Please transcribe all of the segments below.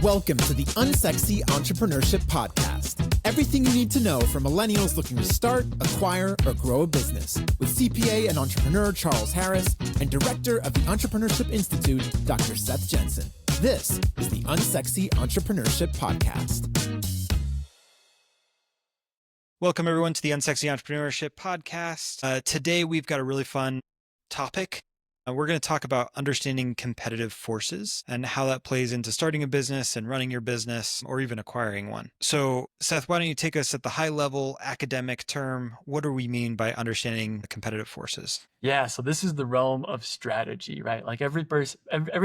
Welcome to the Unsexy Entrepreneurship Podcast. Everything you need to know for millennials looking to start, acquire, or grow a business. With CPA and entrepreneur Charles Harris and director of the Entrepreneurship Institute, Dr. Seth Jenson. This is the Unsexy Entrepreneurship Podcast. Welcome, everyone, to the Unsexy Entrepreneurship Podcast. Today, we've got a really fun topic. We're going to talk about understanding competitive forces and how that plays into starting a business and running your business or even acquiring one. So, Seth, why don't you take us at the high level academic term? What do we mean by understanding the competitive forces? Yeah, so this is the realm of strategy, right? Like every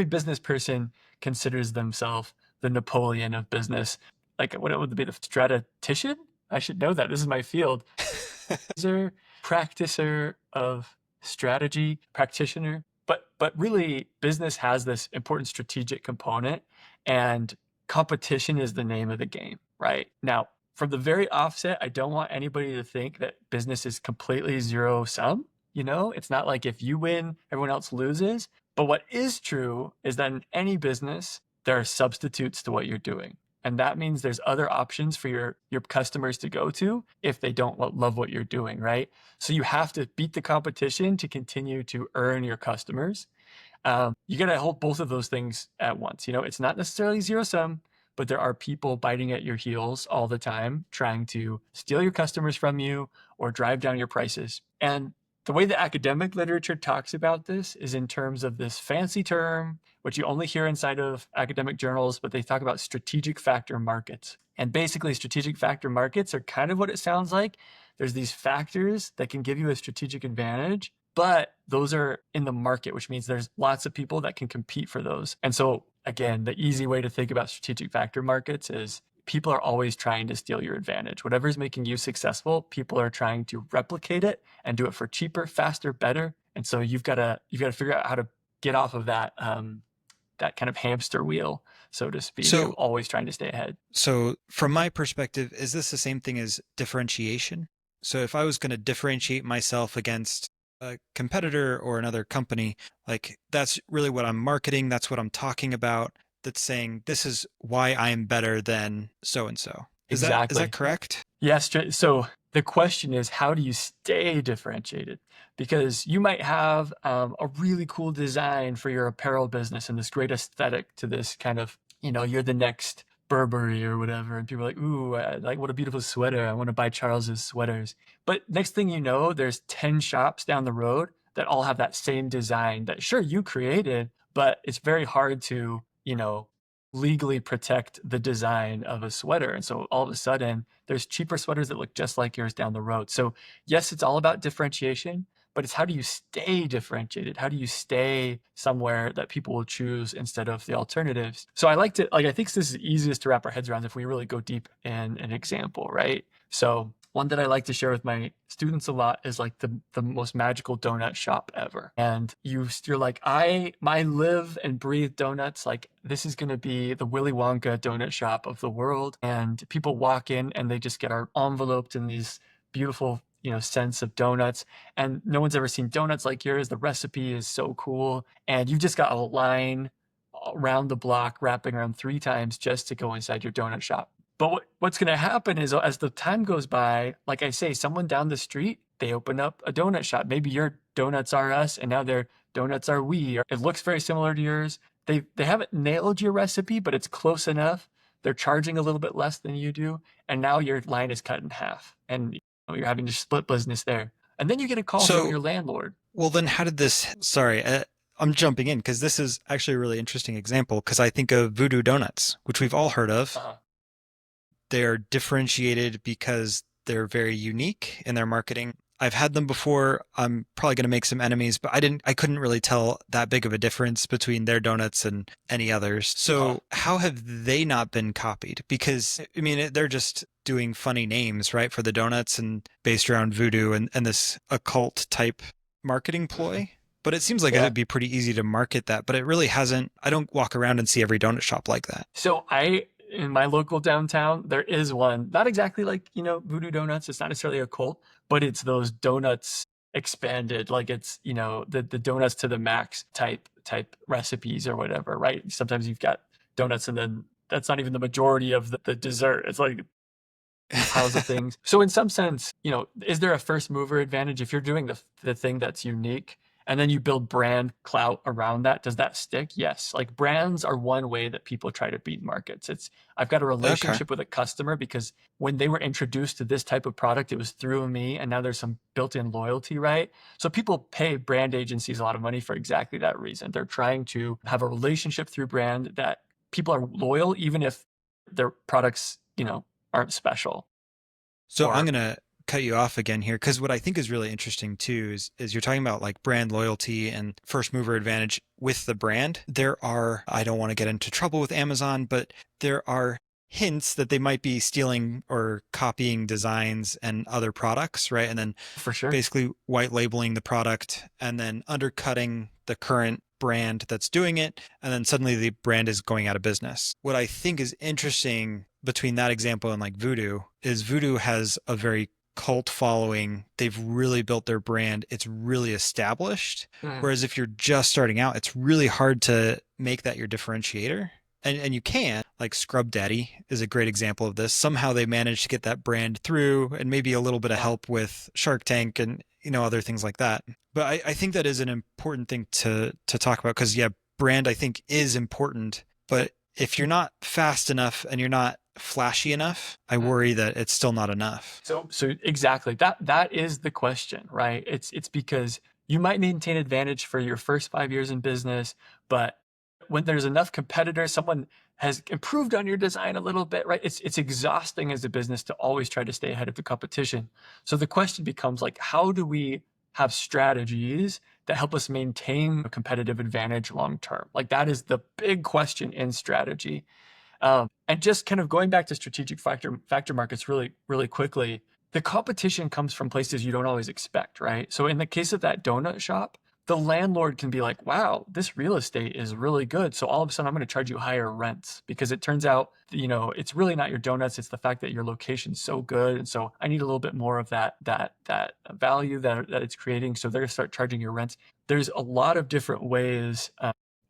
business person considers themselves the Napoleon of business. Like what would be the strategician? I should know that. This is my field. Practicer of strategy, practitioner. But really, business has this important strategic component, and competition is the name of the game, right? Now, from the very offset, I don't want anybody to think that business is completely zero sum. You know, it's not like if you win, everyone else loses. But what is true is that in any business, there are substitutes to what you're doing. And that means there's other options for your customers to go to if they don't love what you're doing, right? So you have to beat the competition to continue to earn your customers. You got to hold both of those things at once. You know, it's not necessarily zero sum, but there are people biting at your heels all the time, trying to steal your customers from you or drive down your prices. And the way the academic literature talks about this is in terms of this fancy term, which you only hear inside of academic journals, but they talk about strategic factor markets. And basically, strategic factor markets are kind of what it sounds like. There's these factors that can give you a strategic advantage, but those are in the market, which means there's lots of people that can compete for those. And so, again, the easy way to think about strategic factor markets is people are always trying to steal your advantage. Whatever's making you successful, people are trying to replicate it and do it for cheaper, faster, better. And so you've got to figure out how to get off of that that kind of hamster wheel, so to speak. So always trying to stay ahead. So from my perspective, is this the same thing as differentiation? So if I was going to differentiate myself against a competitor or another company, like that's really what I'm marketing. That's what I'm talking about. That's saying this is why I am better than so-and-so. Is that correct? Yes. So the question is, how do you stay differentiated? Because you might have a really cool design for your apparel business and this great aesthetic to this kind of, you know, you're the next Burberry or whatever. And people are like, ooh, like what a beautiful sweater. I want to buy Charles's sweaters. But next thing you know, there's 10 shops down the road that all have that same design that sure you created, but it's very hard to, you know, legally protect the design of a sweater. And so all of a sudden there's cheaper sweaters that look just like yours down the road. So yes, it's all about differentiation, but it's how do you stay differentiated? How do you stay somewhere that people will choose instead of the alternatives? So I think this is easiest to wrap our heads around if we really go deep in an example, right? So one that I like to share with my students a lot is like the most magical donut shop ever. And you're like, I live and breathe donuts. Like this is going to be the Willy Wonka donut shop of the world. And people walk in and they just get enveloped in these beautiful, you know, scents of donuts. And no one's ever seen donuts like yours. The recipe is so cool. And you've just got a line around the block wrapping around 3 times just to go inside your donut shop. But what's going to happen is as the time goes by, like I say, someone down the street, they open up a donut shop. Maybe your donuts are us and now their donuts are we. Or it looks very similar to yours. They haven't nailed your recipe, but it's close enough. They're charging a little bit less than you do. And now your line is cut in half and you're having to split business there. And then you get a call from your landlord. Well, then how did this, I'm jumping in because this is actually a really interesting example because I think of Voodoo Donuts, which we've all heard of. They're differentiated because they're very unique in their marketing. I've had them before. I'm probably going to make some enemies, but I couldn't really tell that big of a difference between their donuts and any others. So how have they not been copied? Because I mean, they're just doing funny names, right? For the donuts and based around voodoo and this occult type marketing ploy. But it seems like it would be pretty easy to market that, but it really hasn't. I don't walk around and see every donut shop like that. So in my local downtown, there is one, not exactly like, you know, Voodoo Donuts. It's not necessarily a cult, but it's those donuts expanded, like it's, you know, the donuts to the max type recipes or whatever, right? Sometimes you've got donuts and then that's not even the majority of the dessert. It's like piles of things. So in some sense, is there a first mover advantage if you're doing the thing that's unique and then you build brand clout around that? Does that stick? Yes. Like brands are one way that people try to beat markets. I've got a relationship with a customer because when they were introduced to this type of product, it was through me, and now there's some built-in loyalty, right? So people pay brand agencies a lot of money for exactly that reason. They're trying to have a relationship through brand that people are loyal, even if their products, aren't special. So I'm going to cut you off again here, because what I think is really interesting too is you're talking about like brand loyalty and first mover advantage with the brand. I don't want to get into trouble with Amazon, but there are hints that they might be stealing or copying designs and other products, right? And then for sure, basically white labeling the product and then undercutting the current brand that's doing it. And then suddenly the brand is going out of business. What I think is interesting between that example and like Voodoo is Voodoo has a very cult following. They've really built their brand. It's really established. Whereas if you're just starting out, it's really hard to make that your differentiator. And you can, like Scrub Daddy is a great example of this. Somehow they managed to get that brand through, and maybe a little bit of help with Shark Tank and, other things like that. But I think that is an important thing to talk about, because brand I think is important, but if you're not fast enough and you're not flashy enough, I worry that it's still not enough. So exactly that is the question, right? It's because you might maintain advantage for your first 5 years in business, but when there's enough competitors, someone has improved on your design a little bit, right? It's exhausting as a business to always try to stay ahead of the competition. So the question becomes like, how do we have strategies that help us maintain a competitive advantage long term? Like that is the big question in strategy. And just kind of going back to strategic factor markets really, really quickly, the competition comes from places you don't always expect, right? So in the case of that donut shop, the landlord can be like, wow, this real estate is really good. So all of a sudden I'm going to charge you higher rents, because it turns out, it's really not your donuts. It's the fact that your location's so good. And so I need a little bit more of that value that it's creating. So they're going to start charging your rents. There's a lot of different ways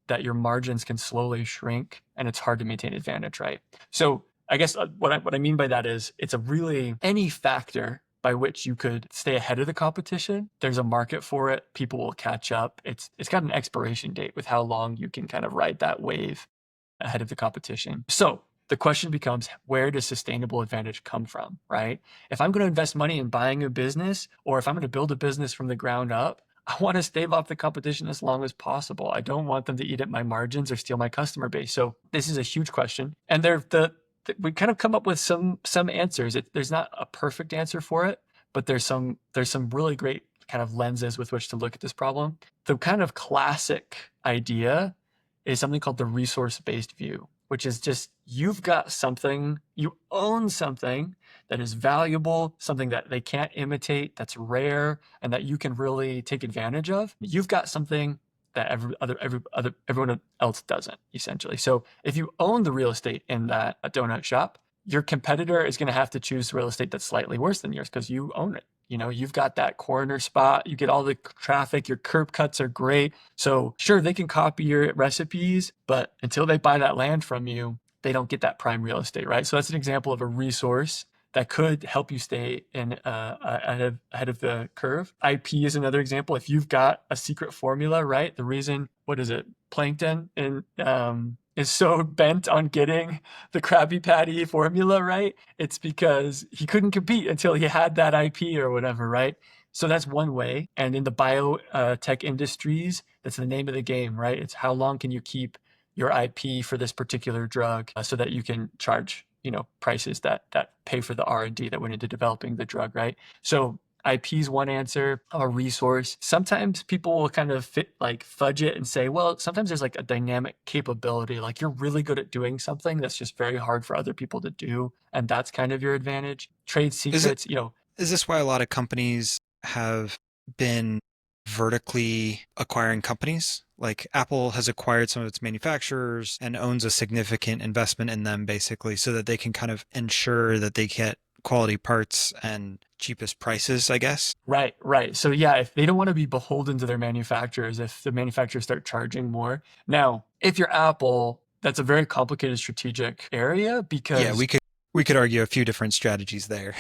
that your margins can slowly shrink, and it's hard to maintain advantage, right? So I guess what I mean by that is it's a really any factor by which you could stay ahead of the competition. There's a market for it. People will catch up. It's got an expiration date with how long you can kind of ride that wave ahead of the competition. So the question becomes, where does sustainable advantage come from, right? If I'm going to invest money in buying a business, or if I'm going to build a business from the ground up, I want to stave off the competition as long as possible. I don't want them to eat at my margins or steal my customer base. So this is a huge question. And we kind of come up with some answers. There's not a perfect answer for it, but there's some really great kind of lenses with which to look at this problem. The kind of classic idea is something called the resource-based view, which is just you've got something, you own something that is valuable, something that they can't imitate, that's rare, and that you can really take advantage of. You've got something that everyone else doesn't, essentially. So if you own the real estate in that donut shop, your competitor is going to have to choose real estate that's slightly worse than yours because you own it. You've got that corner spot, you get all the traffic, your curb cuts are great. So sure, they can copy your recipes, but until they buy that land from you, they don't get that prime real estate, right? So that's an example of a resource that could help you stay ahead of the curve. IP is another example. If you've got a secret formula, right? The reason, Plankton is so bent on getting the Krabby Patty formula, right? It's because he couldn't compete until he had that IP or whatever, right? So that's one way. And in the biotech industries, that's the name of the game, right? It's how long can you keep your IP for this particular drug so that you can charge prices that pay for the R&D that went into developing the drug, right? So IP is one answer, a resource. Sometimes people will kind of fudge it and say, well, sometimes there's like a dynamic capability, like you're really good at doing something that's just very hard for other people to do, and that's kind of your advantage. Trade secrets, Is this why a lot of companies have been vertically acquiring companies? Like Apple has acquired some of its manufacturers and owns a significant investment in them, basically, so that they can kind of ensure that they get quality parts and cheapest prices, I guess. Right. So yeah, if they don't want to be beholden to their manufacturers, if the manufacturers start charging more. Now, if you're Apple, that's a very complicated strategic area because we could argue a few different strategies there.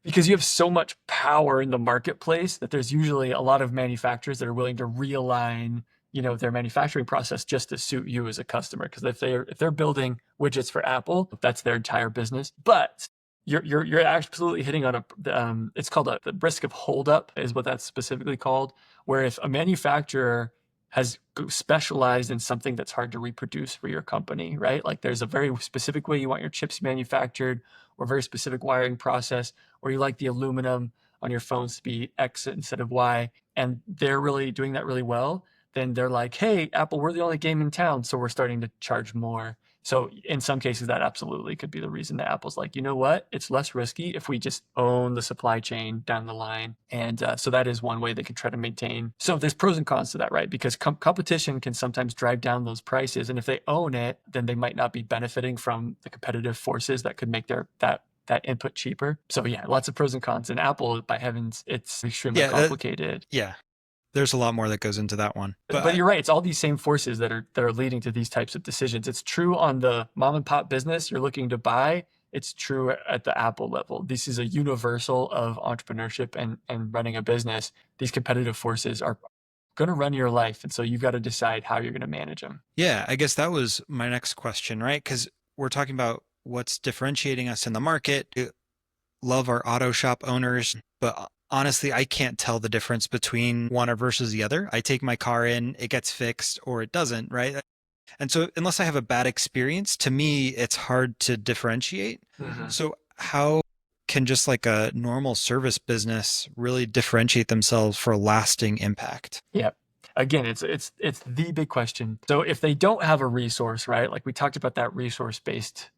Because you have so much power in the marketplace that there's usually a lot of manufacturers that are willing to realign, their manufacturing process just to suit you as a customer. Because if they're building widgets for Apple, that's their entire business. But you're absolutely hitting on it's called the risk of holdup is what that's specifically called. Where if a manufacturer has specialized in something that's hard to reproduce for your company, right? Like there's a very specific way you want your chips manufactured, or a very specific wiring process, or you like the aluminum on your phones to be X instead of Y, and they're really doing that really well, then they're like, hey, Apple, we're the only game in town, so we're starting to charge more. So in some cases, that absolutely could be the reason that Apple's like, you know what? It's less risky if we just own the supply chain down the line. And so that is one way they could try to maintain. So there's pros and cons to that, right? Because competition can sometimes drive down those prices. And if they own it, then they might not be benefiting from the competitive forces that could make that input cheaper. So yeah, lots of pros and cons. And Apple, by heavens, it's extremely complicated. There's a lot more that goes into that one. But you're right. It's all these same forces that are leading to these types of decisions. It's true on the mom and pop business you're looking to buy. It's true at the Apple level. This is a universal of entrepreneurship and running a business. These competitive forces are going to run your life. And so you've got to decide how you're going to manage them. Yeah, I guess that was my next question, right? Because we're talking about what's differentiating us in the market. We love our auto shop owners, but honestly, I can't tell the difference between one versus the other. I take my car in, it gets fixed, or it doesn't, right? And so unless I have a bad experience, to me, it's hard to differentiate. Mm-hmm. So how can just like a normal service business really differentiate themselves for lasting impact? Yeah. Again, it's the big question. So if they don't have a resource, right? Like we talked about that resource-based,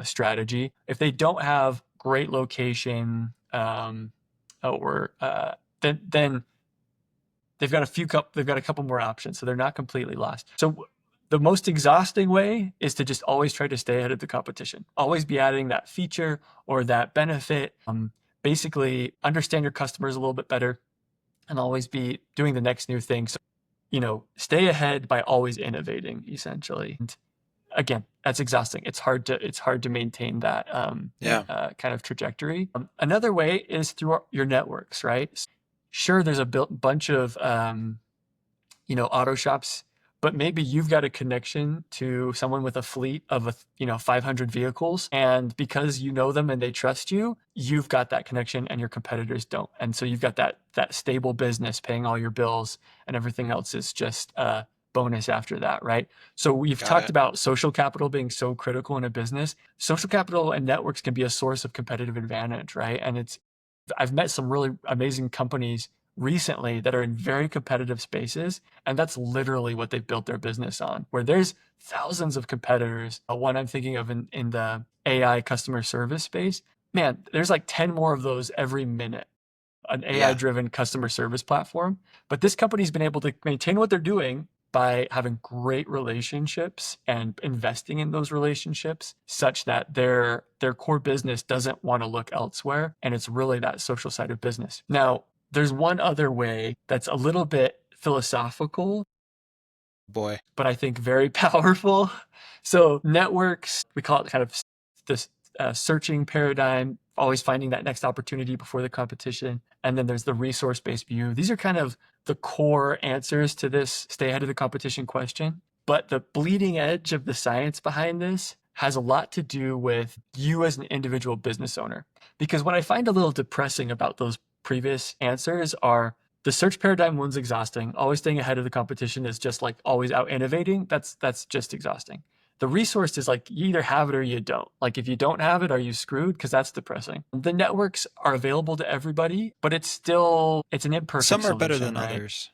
strategy. If they don't have great location, then they've got a couple more options, so they're not completely lost. So the most exhausting way is to just always try to stay ahead of the competition. Always be adding that feature or that benefit. Basically, understand your customers a little bit better, and always be doing the next new thing. So, stay ahead by always innovating, essentially. And again, that's exhausting. It's hard to maintain that kind of trajectory. Another way is through your networks, right? Sure, there's a bunch of auto shops, but maybe you've got a connection to someone with a fleet of 500 vehicles, and because you know them and they trust you, you've got that connection and your competitors don't. And so you've got that stable business paying all your bills, and everything else is just bonus after that, right? So we've talked about social capital being so critical in a business. Social capital and networks can be a source of competitive advantage, right? And I've met some really amazing companies recently that are in very competitive spaces, and that's literally what they've built their business on, where there's thousands of competitors. One I'm thinking of in the AI customer service space, man, there's like 10 more of those every minute, an AI-driven customer service platform. But this company's been able to maintain what they're doing by having great relationships and investing in those relationships such that their core business doesn't want to look elsewhere. And it's really that social side of business. Now, there's one other way that's a little bit philosophical, but I think very powerful. So networks, we call it kind of this searching paradigm, always finding that next opportunity before the competition. And then there's the resource-based view. These are kind of the core answers to this stay ahead of the competition question. But the bleeding edge of the science behind this has a lot to do with you as an individual business owner. Because what I find a little depressing about those previous answers are the search paradigm one's exhausting. Always staying ahead of the competition is just like always out innovating. That's just exhausting. The resource is like you either have it or you don't. Like if you don't have it, are you screwed? Because that's depressing. The networks are available to everybody, but it's an imperfect Some are solution, better than right? others.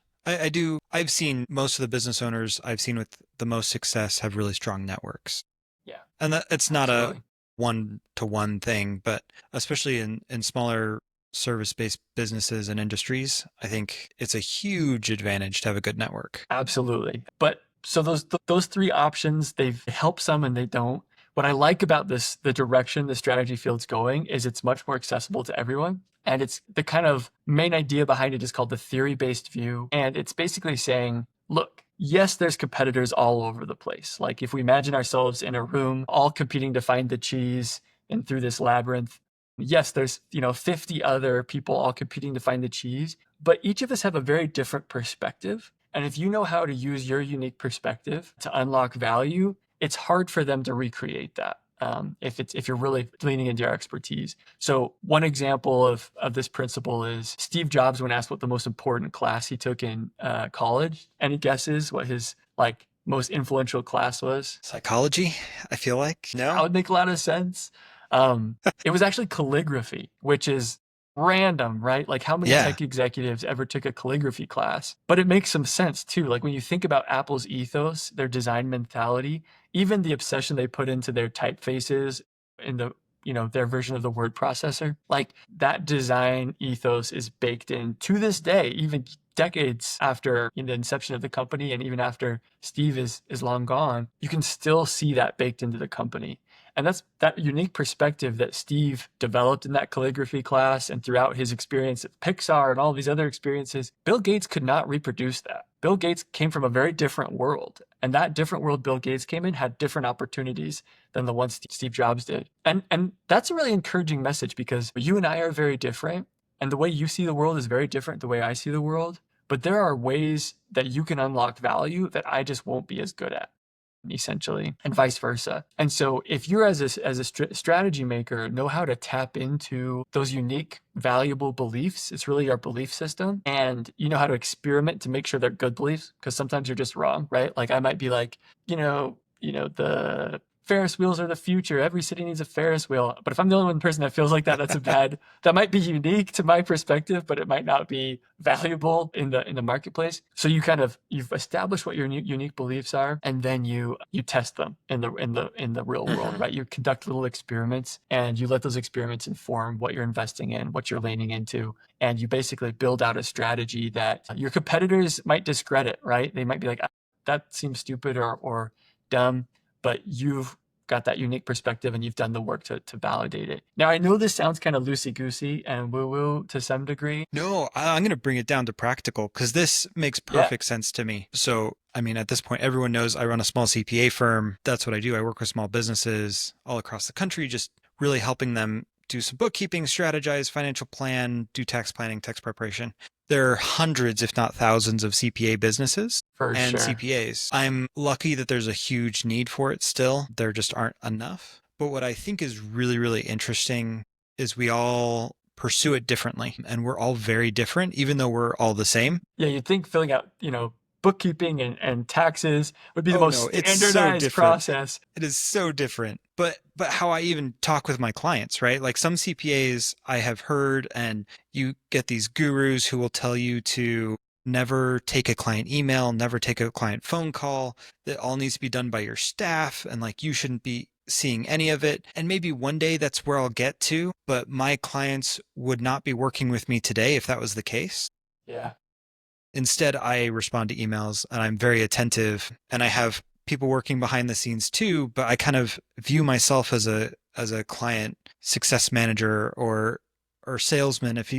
I've seen most of the business owners I've seen with the most success have really strong networks. Yeah. And it's not absolutely. a one-to-one thing, but especially in smaller service-based businesses and industries, I think it's a huge advantage to have a good network. Absolutely. But so those three options, they help some and they don't. What I like about the direction the strategy field's going is it's much more accessible to everyone. And it's the kind of main idea behind it is called the theory-based view. And it's basically saying, look, yes, there's competitors all over the place. Like if we imagine ourselves in a room all competing to find the cheese and through this labyrinth, yes, there's, 50 other people all competing to find the cheese, but each of us have a very different perspective. And if you know how to use your unique perspective to unlock value, it's hard for them to recreate that. If you're really leaning into your expertise. So one example of this principle is Steve Jobs, when asked what the most important class he took in college, any guesses what his most influential class was? Psychology, I feel like. No? That would make a lot of sense. It was actually calligraphy, which is random, right? Like how many tech executives ever took a calligraphy class? But it makes some sense too. Like when you think about Apple's ethos, their design mentality, even the obsession they put into their typefaces in the their version of the word processor, like that design ethos is baked in to this day, even decades after the inception of the company, and even after Steve is long gone, you can still see that baked into the company. And that's that unique perspective that Steve developed in that calligraphy class and throughout his experience at Pixar and all these other experiences. Bill Gates could not reproduce that. Bill Gates came from a very different world. And that different world Bill Gates came in had different opportunities than the ones Steve Jobs did. And that's a really encouraging message, because you and I are very different. And the way you see the world is very different the way I see the world. But there are ways that you can unlock value that I just won't be as good at, essentially, and vice versa. And so if you're as a strategy maker, know how to tap into those unique, valuable beliefs, it's really our belief system, and you know how to experiment to make sure they're good beliefs, because sometimes you're just wrong, right? Like I might be like, the Ferris wheels are the future. Every city needs a Ferris wheel. But if I'm the only one person that feels like that, that might be unique to my perspective, but it might not be valuable in the marketplace. So you've established what your unique beliefs are, and then you test them in the real world, right? You conduct little experiments, and you let those experiments inform what you're investing in, what you're leaning into, and you basically build out a strategy that your competitors might discredit, right? They might be like, that seems stupid or dumb, but you've got that unique perspective and you've done the work to validate it. Now, I know this sounds kind of loosey-goosey and woo-woo to some degree. No, I'm going to bring it down to practical, because this makes perfect sense to me. So, I mean, at this point, everyone knows I run a small CPA firm. That's what I do. I work with small businesses all across the country, just really helping them do some bookkeeping, strategize, financial plan, do tax planning, tax preparation. There are hundreds, if not thousands, of CPA businesses and CPAs. I'm lucky that there's a huge need for it still. There just aren't enough. But what I think is really, really interesting is we all pursue it differently, and we're all very different, even though we're all the same. Yeah, you'd think filling out, bookkeeping and taxes would be the most standardized process. It is so different. But how I even talk with my clients, right? Like some CPAs I have heard, and you get these gurus who will tell you to never take a client email, never take a client phone call, that all needs to be done by your staff, and like you shouldn't be seeing any of it. And maybe one day that's where I'll get to, but my clients would not be working with me today if that was the case. Yeah. Instead, I respond to emails, and I'm very attentive, and I have people working behind the scenes too, but I kind of view myself as a client success manager or salesman, if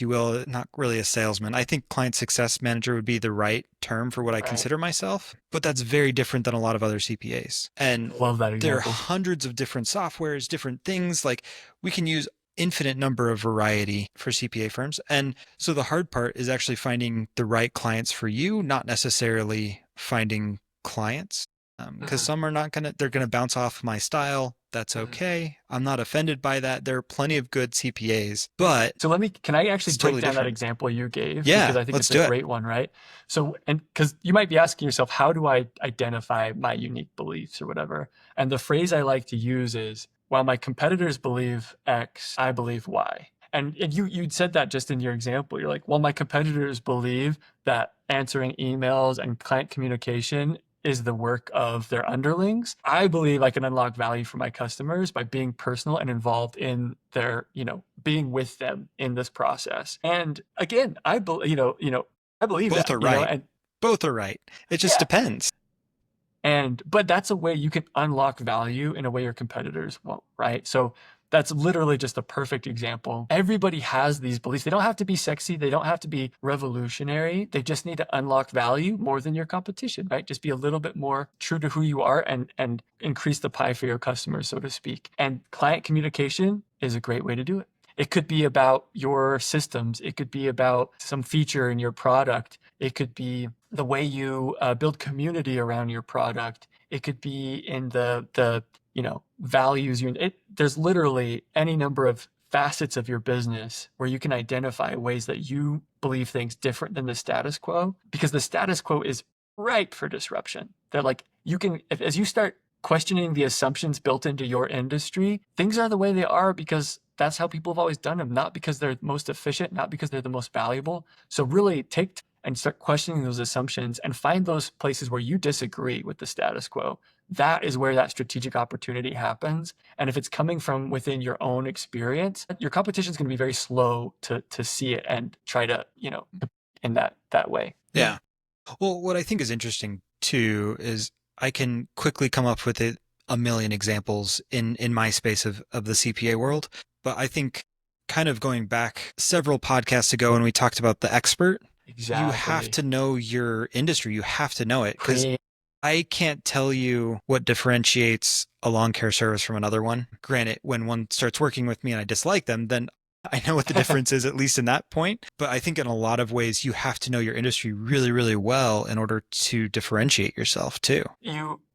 you will, not really a salesman. I think client success manager would be the right term for what I consider myself, but that's very different than a lot of other CPAs. And love that example. There are hundreds of different softwares, different things. Like we can use infinite number of variety for CPA firms. And so the hard part is actually finding the right clients for you, not necessarily finding clients. Because some are they're going to bounce off my style. That's okay. I'm not offended by that. There are plenty of good CPAs, but so can I actually break down that example you gave? Yeah, because I think it's a great one, right? So, and because you might be asking yourself, how do I identify my unique beliefs or whatever? And the phrase I like to use is, while my competitors believe X, I believe Y. And you'd said that just in your example. You're like, well, my competitors believe that answering emails and client communication is the work of their underlings. I believe I can unlock value for my customers by being personal and involved in their, being with them in this process. And again, I believe both are right. And both are right. It just depends. But that's a way you can unlock value in a way your competitors won't, right? So That's literally just a perfect example. Everybody has these beliefs. They don't have to be sexy. They don't have to be revolutionary. They just need to unlock value more than your competition, right? Just be a little bit more true to who you are and increase the pie for your customers, so to speak. And client communication is a great way to do it. It could be about your systems. It could be about some feature in your product. It could be the way you build community around your product. It could be in the values. There's literally any number of facets of your business where you can identify ways that you believe things different than the status quo, because the status quo is ripe for disruption. That like you can, as you start questioning the assumptions built into your industry, things are the way they are because that's how people have always done them, not because they're most efficient, not because they're the most valuable. So really take and start questioning those assumptions and find those places where you disagree with the status quo. That is where that strategic opportunity happens. And if it's coming from within your own experience, your competition is going to be very slow to see it and try to, in that way. Yeah. Well, what I think is interesting too is I can quickly come up with a million examples in my space of the CPA world. But I think kind of going back several podcasts ago when we talked about the expert, Exactly. you have to know your industry. You have to know it, because I can't tell you what differentiates a lawn care service from another one. Granted, when one starts working with me and I dislike them, then I know what the difference is, at least in that point. But I think in a lot of ways, you have to know your industry really, really well in order to differentiate yourself too.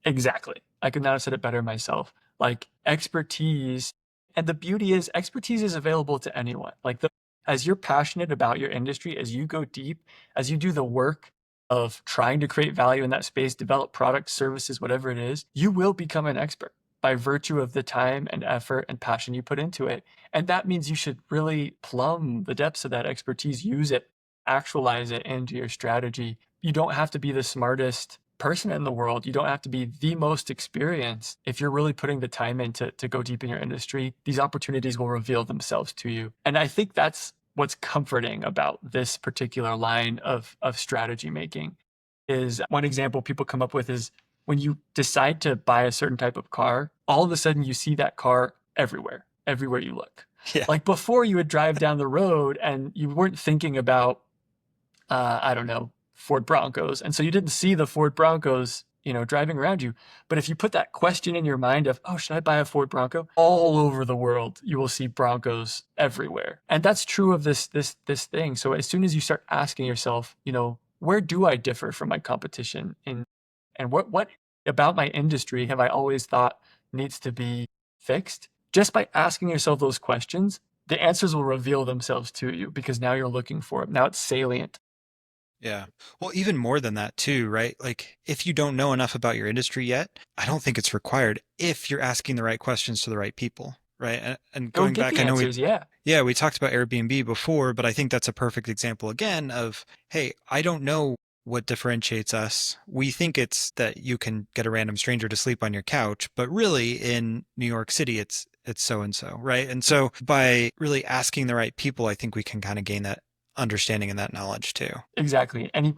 Exactly. I could not have said it better myself. Like expertise. And the beauty is expertise is available to anyone. Like as you're passionate about your industry, as you go deep, as you do the work of trying to create value in that space, develop products, services, whatever it is, you will become an expert by virtue of the time and effort and passion you put into it. And that means you should really plumb the depths of that expertise, use it, actualize it into your strategy. You don't have to be the smartest person in the world. You don't have to be the most experienced. If you're really putting the time in to go deep in your industry, these opportunities will reveal themselves to you. And I think that's what's comforting about this particular line of strategy making. Is one example people come up with is when you decide to buy a certain type of car, all of a sudden you see that car everywhere you look. Yeah. Like before you would drive down the road and you weren't thinking about, I don't know, Ford Broncos. And so you didn't see the Ford Broncos, driving around you. But if you put that question in your mind of, oh, should I buy a Ford Bronco? All over the world, you will see Broncos everywhere. And that's true of this thing. So as soon as you start asking yourself, where do I differ from my competition? And what about my industry have I always thought needs to be fixed? Just by asking yourself those questions, the answers will reveal themselves to you because now you're looking for it. Now it's salient. Yeah. Well, even more than that too, right? Like if you don't know enough about your industry yet, I don't think it's required if you're asking the right questions to the right people, right? And going back, I know we talked about Airbnb before, but I think that's a perfect example again of, hey, I don't know what differentiates us. We think it's that you can get a random stranger to sleep on your couch, but really in New York City, it's so-and-so, right? And so by really asking the right people, I think we can kind of gain that understanding and that knowledge too. Exactly. And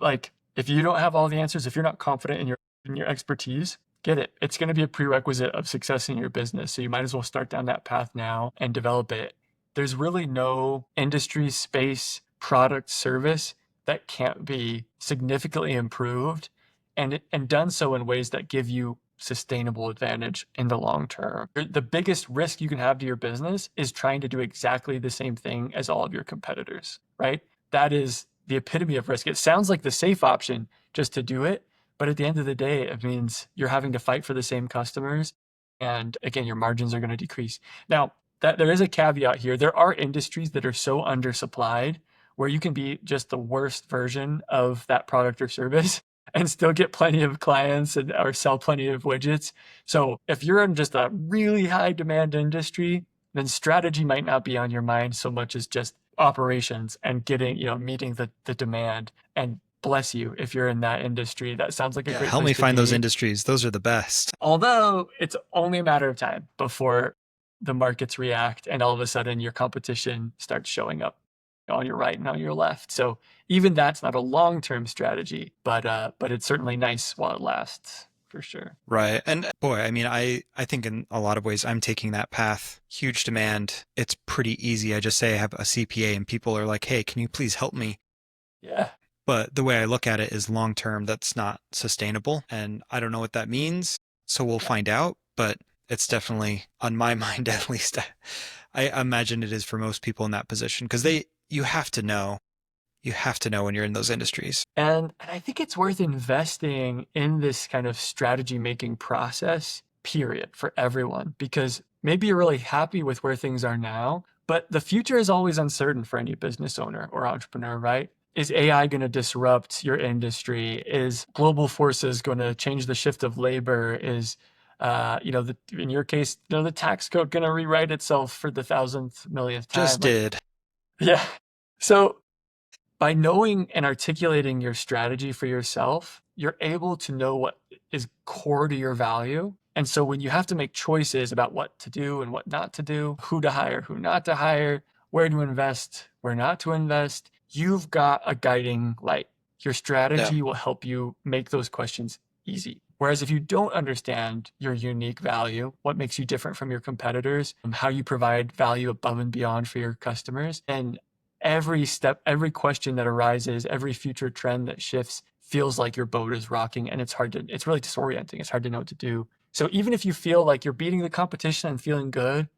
if you don't have all the answers, if you're not confident in your expertise, get it. It's going to be a prerequisite of success in your business. So you might as well start down that path now and develop it. There's really no industry, space, product, service that can't be significantly improved and done so in ways that give you sustainable advantage in the long term. The biggest risk you can have to your business is trying to do exactly the same thing as all of your competitors, right? That is the epitome of risk. It sounds like the safe option just to do it, but at the end of the day, it means you're having to fight for the same customers. And again, your margins are going to decrease. Now, that there is a caveat here. There are industries that are so undersupplied where you can be just the worst version of that product or service and still get plenty of clients or sell plenty of widgets. So if you're in just a really high demand industry, then strategy might not be on your mind so much as just operations and getting, meeting the demand. And bless you if you're in that industry. That sounds like a great help place me to find be. those industries. Those are the best. Although it's only a matter of time before the markets react and all of a sudden your competition starts showing up on your right and on your left. So even that's not a long-term strategy, but it's certainly nice while it lasts. for sure. Right. And boy, I mean, I think in a lot of ways I'm taking that path. Huge demand. It's pretty easy. I just say I have a CPA and people are like, hey, can you please help me? Yeah. But the way I look at it is long term, that's not sustainable. And I don't know what that means. So we'll find out. But it's definitely on my mind, at least. I imagine it is for most people in that position because you have to know. You have to know when you're in those industries. And I think it's worth investing in this kind of strategy making process, period, for everyone, because maybe you're really happy with where things are now, but the future is always uncertain for any business owner or entrepreneur, right? Is AI going to disrupt your industry? Is global forces going to change the shift of labor? Is in your case, the tax code going to rewrite itself for the 1000th millionth time? Just did. Yeah. So by knowing and articulating your strategy for yourself, you're able to know what is core to your value. And so when you have to make choices about what to do and what not to do, who to hire, who not to hire, where to invest, where not to invest, you've got a guiding light. Your strategy will help you make those questions easy. Whereas if you don't understand your unique value, what makes you different from your competitors, how you provide value above and beyond for your customers, and every step, every question that arises, every future trend that shifts feels like your boat is rocking, and it's really disorienting. It's hard to know what to do. So even if you feel like you're beating the competition and feeling good,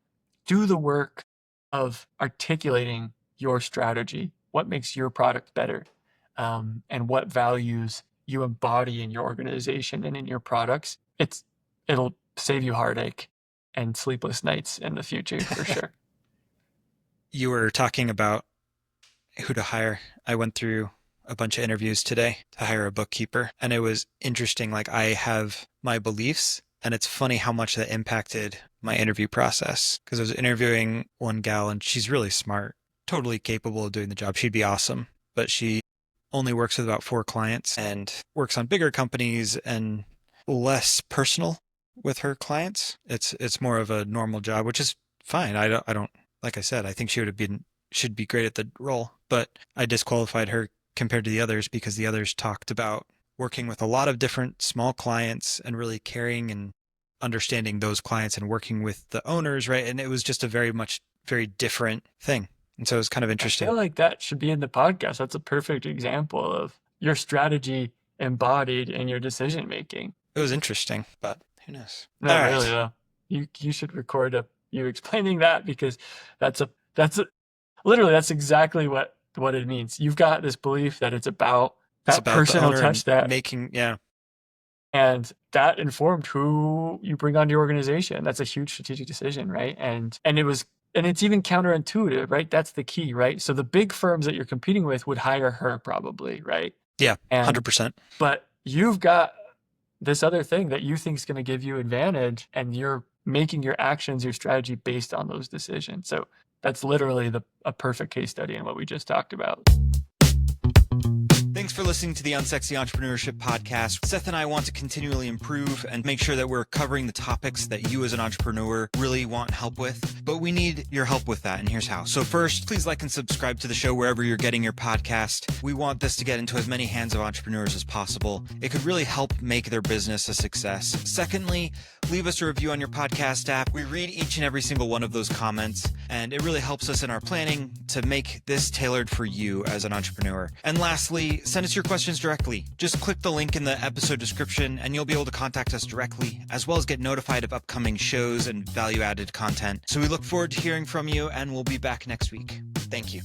do the work of articulating your strategy, what makes your product better, and what values you embody in your organization and in your products. It'll save you heartache and sleepless nights in the future for sure. You were talking about who to hire. I went through a bunch of interviews today to hire a bookkeeper, and it was interesting. Like, I have my beliefs, and it's funny how much that impacted my interview process, because I was interviewing one gal and she's really smart, totally capable of doing the job. She'd be awesome, but she only works with about 4 clients and works on bigger companies and less personal with her clients. It's more of a normal job, which is fine. I don't like I said, I think should be great at the role, but I disqualified her compared to the others because the others talked about working with a lot of different small clients and really caring and understanding those clients and working with the owners, right? And it was just a very different thing. And so it was kind of interesting. I feel like that should be in the podcast. That's a perfect example of your strategy embodied in your decision making. It was interesting, but who knows? No, all really though. You should record you explaining that, because that's literally that's exactly what it means. You've got this belief that it's about that personal touch, that making, and that informed who you bring onto your organization. That's a huge strategic decision, right? And it's even counterintuitive, right? That's the key, right? So the big firms that you're competing with would hire her probably, right? Yeah, 100%. But you've got this other thing that you think is going to give you advantage, and you're making your actions, your strategy based on those decisions. So that's literally a perfect case study in what we just talked about. Thanks for listening to the Unsexy Entrepreneurship Podcast. Seth and I want to continually improve and make sure that we're covering the topics that you as an entrepreneur really want help with, but we need your help with that, and here's how. So first, please like and subscribe to the show wherever you're getting your podcast. We want this to get into as many hands of entrepreneurs as possible. It could really help make their business a success. Secondly, leave us a review on your podcast app. We read each and every single one of those comments, and it really helps us in our planning to make this tailored for you as an entrepreneur. And lastly, send us your questions directly. Just click the link in the episode description and you'll be able to contact us directly, as well as get notified of upcoming shows and value-added content. So we look forward to hearing from you, and we'll be back next week. Thank you.